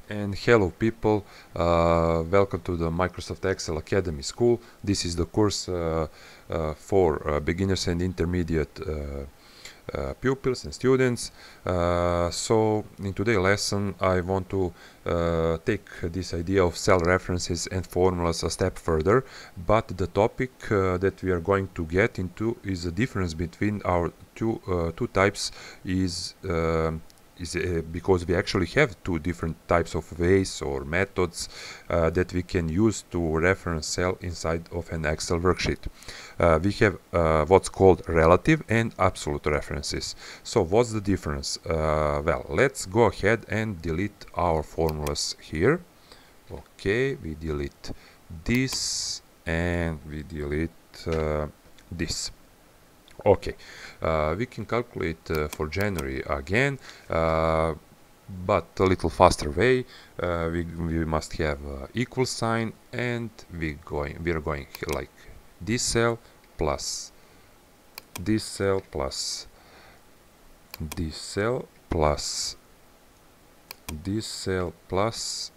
And hello people, welcome to the Microsoft Excel Academy School. This is the course for beginners and intermediate pupils and students. So in today's lesson I want to take this idea of cell references and formulas a step further, but the topic that we are going to get into is the difference between our two types is because we actually have two different types of ways or methods that we can use to reference cell inside of an Excel worksheet. We have what's called relative and absolute references. So what's the difference? Well, let's go ahead and delete our formulas here. Okay, we delete this and we delete this. Okay, we can calculate for January again, but a little faster way. We must have equal sign, and we are going like this cell plus this cell plus this cell plus this cell plus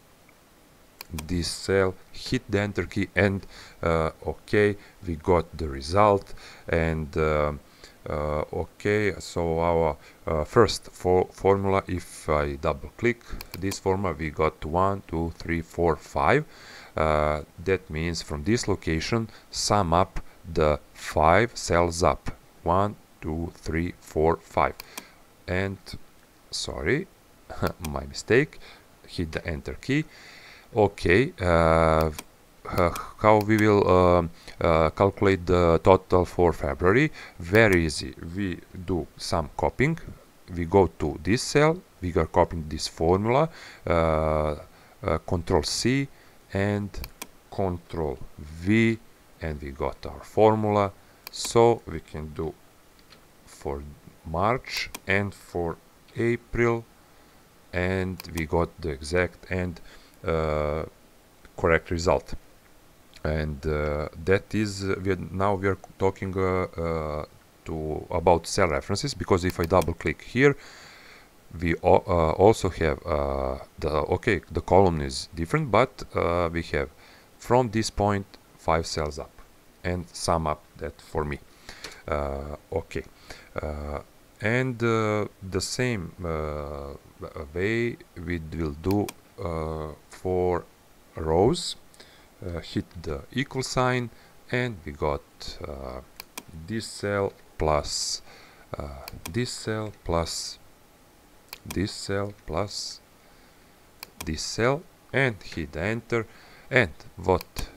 this cell. Hit the enter key and okay, we got the result. And okay, so our first formula, if I double click this formula, we got 1 2 3 4 5. That means from this location sum up the 5 cells up, 1 2 3 4 5. And sorry, my mistake, hit the enter key. Okay, how we will calculate the total for February? Very easy. We do some copying. We go to this cell, we are copying this formula, Control C and Control V, and we got our formula. So we can do for March and for April, and we got the exact and correct result. And that is now we are talking about cell references, because if I double click here, we also have the column is different, but we have from this point 5 cells up, and sum up that for me. Okay, and the same way we will do for rows. Hit the equal sign, and we got this cell plus this cell plus this cell plus this cell, and hit the enter. And what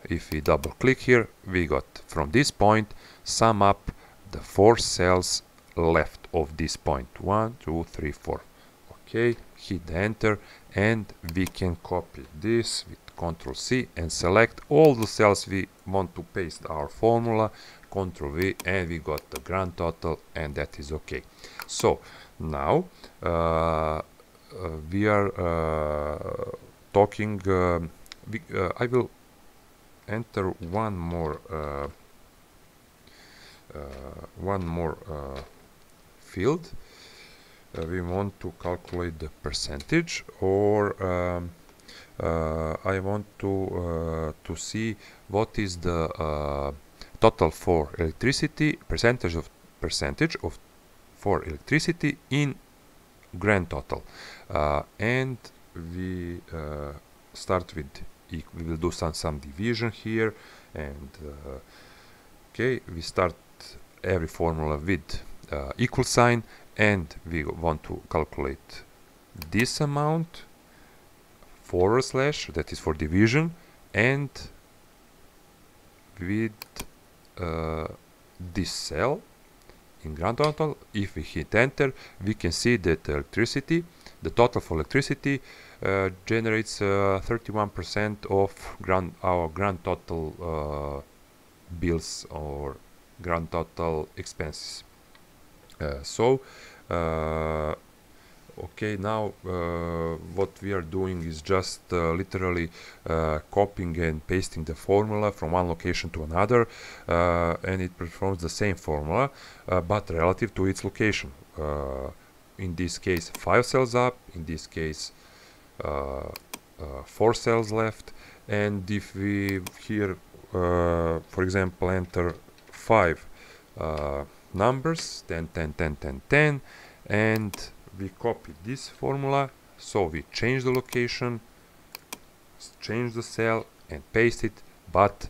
if we double click here, we got from this point sum up the 4 cells left of this point, 1 2 3 4. Okay, hit the enter, and we can copy this with Ctrl C and select all the cells we want to paste our formula, Ctrl V, and we got the grand total, and that is okay. So now we are talking, I will enter one more field. We want to calculate the percentage, or I want to see what is the total for electricity, percentage of for electricity in grand total. And we start with we will do some division here, and okay, we start every formula with equal sign, and we want to calculate this amount / that is for division, and with this cell in grand total. If we hit enter, we can see that the total for electricity generates 31% of our grand total bills or grand total expenses. Okay, now what we are doing is just literally copying and pasting the formula from one location to another, and it performs the same formula, but relative to its location. In this case 5 cells up, in this case 4 cells left, and if we here for example enter 5 numbers 10 10 10 10 10 and we copy this formula, so we change the location, change the cell and paste it, but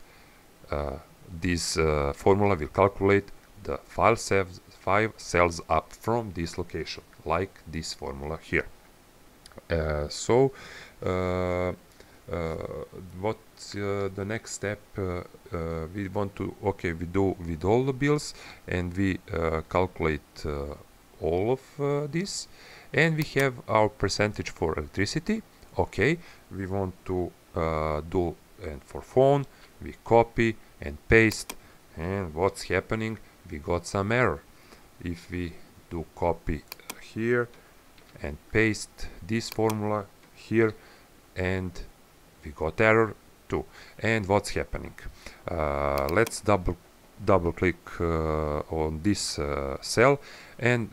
this formula will calculate the 5 cells up from this location, like this formula here. What's the next step? We want to, okay, we do with all the bills, and we calculate all of this, and we have our percentage for electricity. Okay, we want to do, and for phone we copy and paste, and what's happening? We got some error. If we do copy here and paste this formula here, and we got error too. And what's happening? Let's double click on this cell, and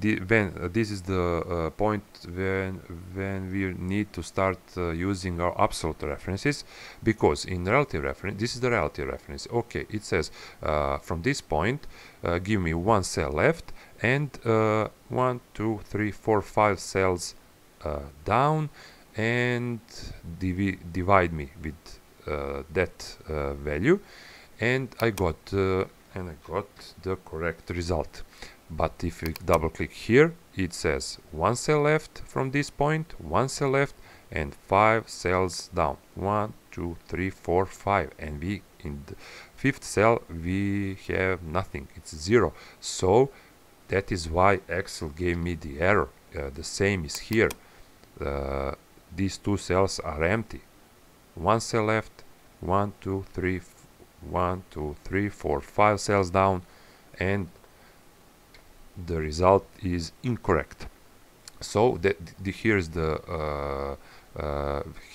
this is the point when we need to start using our absolute references, because in relative reference, this is the relative reference. Okay, it says from this point give me 1 cell left, and 1 2 3 4 5 cells down, and divide me with that value, and I got the correct result. But if you double click here, it says 1 cell left from this point, 1 cell left, and 5 cells down, 1 2 3 4 5, and we in the 5th cell we have nothing, it's 0. So that is why Excel gave me the error. The same is here. These 2 cells are empty. 1 cell left, 1 2 3 1 2 3 4 5 cells down, and the result is incorrect. So here is the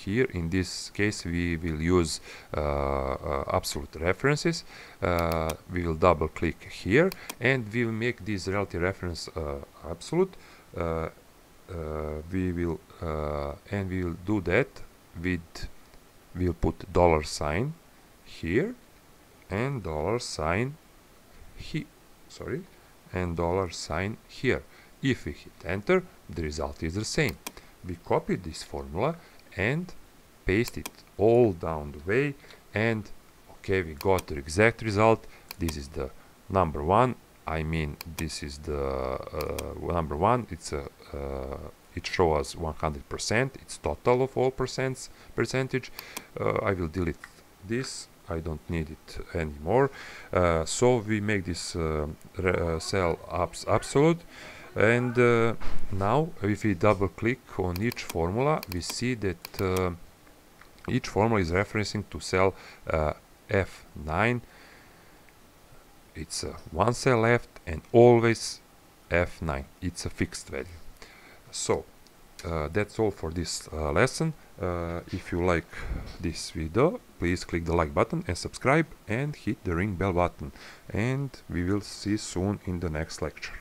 here in this case we will use absolute references. We will double click here, and we will make this relative reference absolute. We will do that with, we'll put $sign here and $sign here, sorry, and $sign here. If we hit enter, the result is the same. We copy this formula and paste it all down the way, and okay, we got the exact result. This is the number 1. I mean, this is the number 1. It's a it shows 100%. It's total of all percentage. I will delete this. I don't need it anymore. So we make this cell absolute, and now if we double click on each formula, we see that each formula is referencing to cell F9. It's 1 cell left, and always F9. It's a fixed value. So that's all for this lesson. If you like this video, please click the like button and subscribe, and hit the ring bell button, and we will see soon in the next lecture.